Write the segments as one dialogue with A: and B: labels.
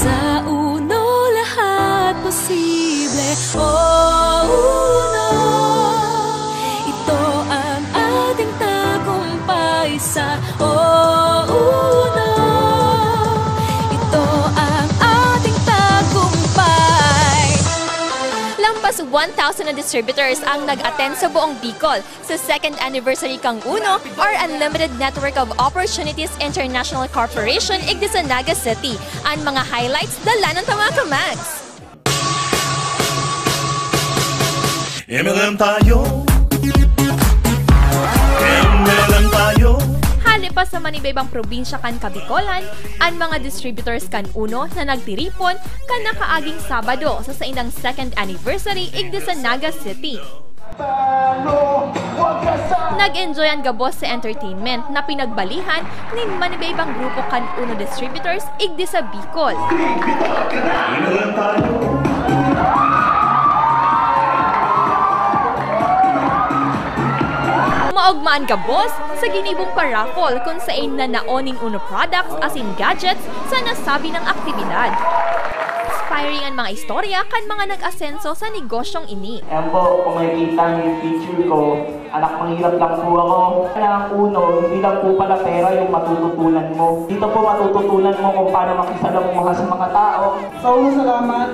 A: Sa uno lahat posible. Oh, uno. Ito ang ating tagumpay sa oh, uno. Ito ang ating tagumpay.
B: Lampas 1,000 na distributors ang nag-attend sa buong Bicol sa 2nd anniversary kang UNO or Unlimited Network of Opportunities International Corporation igdi sa Naga City. Ang mga highlights dala ng mga kamags.
C: MLM tayo. MLM tayo.
B: Halipa sa manibaybang probinsya kan Kabikolan, ang mga distributors kan UNO na nagtiripon kan nakaaging Sabado sa saindang 2nd anniversary igdi sa Naga City. Nag-enjoy ang gabos sa entertainment na pinagbalihan ni manibaybang grupo kan UNO distributors igdi sa Bicol. Maugmaan gabos sa ginibong paraffol kung saan na naoning UNO products as in gadgets sa nasabi ng aktibidad. Inspiring ang mga istorya kan mga nag-asenso sa negosyong ini.
D: Ayan po, kung makikita niyo yung picture ko, anak mahirap lang po ako. Kaya ang UNO, hindi lang po pala pera yung matututunan mo. Dito po matututunan mo kung paano makisalamuha sa mga tao.
E: Sa UNO, salamat.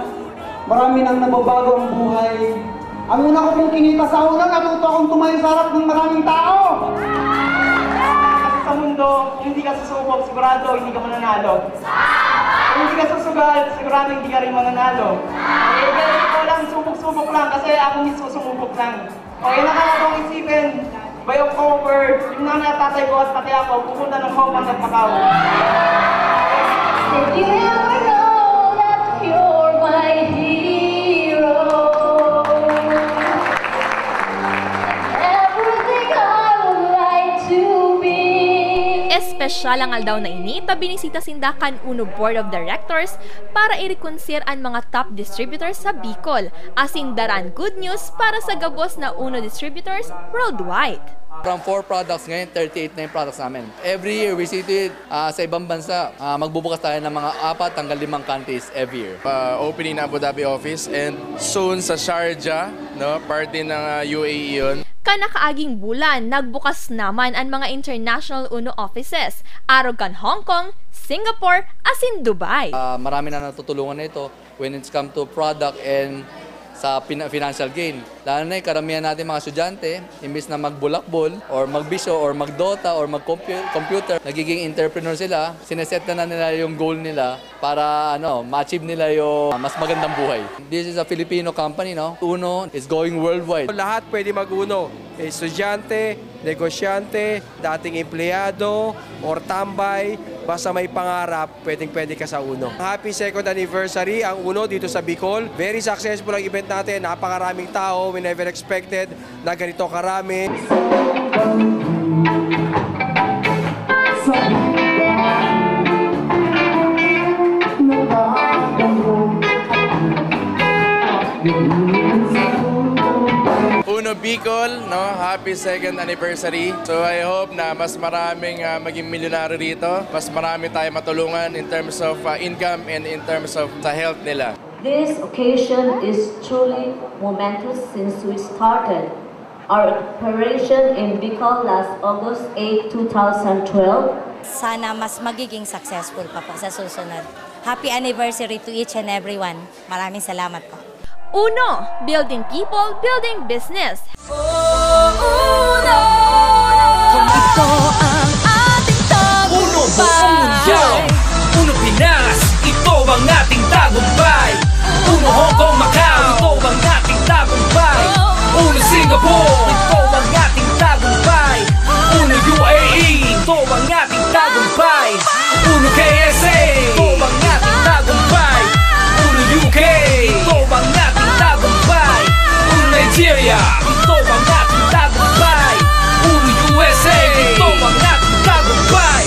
E: Marami nang nababago ang buhay. Ang una ko pong kinita sa UNO, natuto akong tumayo sa harap ng maraming tao.
D: Kasi sa mundo, hindi ka susubok, sigurado hindi ka mananalo. Kung hindi ka susugal, sigurado hindi ka rin mananalo. Eh, ganun ko lang, subok-subok lang kasi ako mismo sumubok lang. Okay, nakakabang isipin, by October, yung nanay at tatay ko at pati ako, pupunta ng Hong Kong at Macau.
A: Did you ever know that you're my hero? Everything I would like to be.
B: Espesyal ang aldaw na ini, binisita sindakan UNO Board of Directors para i-reconcile ang mga top distributors sa Bicol, asin daran good news para sa gabos na UNO distributors worldwide.
F: From 4 products, ngayon 38 na yung products namin. Every year, we see it sa ibang bansa. Magbubukas tayo ng mga 4 hanggang 5 countries every year.
G: Opening na Abu Dhabi office and soon sa Sharjah, no, party ng UAE yun.
B: Kanakaaging bulan, nagbukas naman ang mga international UNO offices, Aragon, Hong Kong, Singapore, asin Dubai.
F: Marami na natutulungan na ito when it's come to product and sa financial gain. Lalo na karamihan natin mga estudyante, imbis na magbulakbol, or magbisyo, or magdota, or mag-computer, nagiging entrepreneur sila, sineset na nila yung goal nila para ma-achieve nila yung mas magandang buhay. This is a Filipino company, no? UNO is going worldwide.
H: Lahat pwede mag-UNO. Estudyante, negosyante, dating empleyado, or tambay, basta may pangarap, pwedeng-pwede ka sa UNO. Happy 2nd anniversary ang UNO dito sa Bicol. Very successful ang event natin. Napakaraming tao. We never expected na ganito karami.
G: UNO Bicol, no? Happy 2nd anniversary. So I hope na mas maraming maging milyonaryo rito. Mas marami tayo matulungan in terms of income and in terms of sa health nila.
I: This occasion is truly momentous since we started our operation in Bicol last August 8, 2012.
J: Sana mas magiging successful pa po sa susunod. Happy anniversary to each and everyone. Maraming salamat po.
B: UNO, building people, building business.
A: UNO! Ito ang ating tagumpay.
K: UNO buong mundo. UNO Pinas, ito ang ating tagumpay. UNO Hong Kong, Macau, ito ang ating tagumpay. UNO Singapore, ito ang ating tagumpay. UNO UAE, ito ang ating tagumpay. UNO KSA, ito ang ating tagumpay. UNO UK, ito ang ating tagumpay. UNO Nigeria, ito ang ating tagumpay. UNO USA, ito ang ating tagumpay.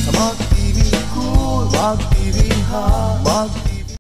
C: Sa mag-ibig ko, mag-ibig ha.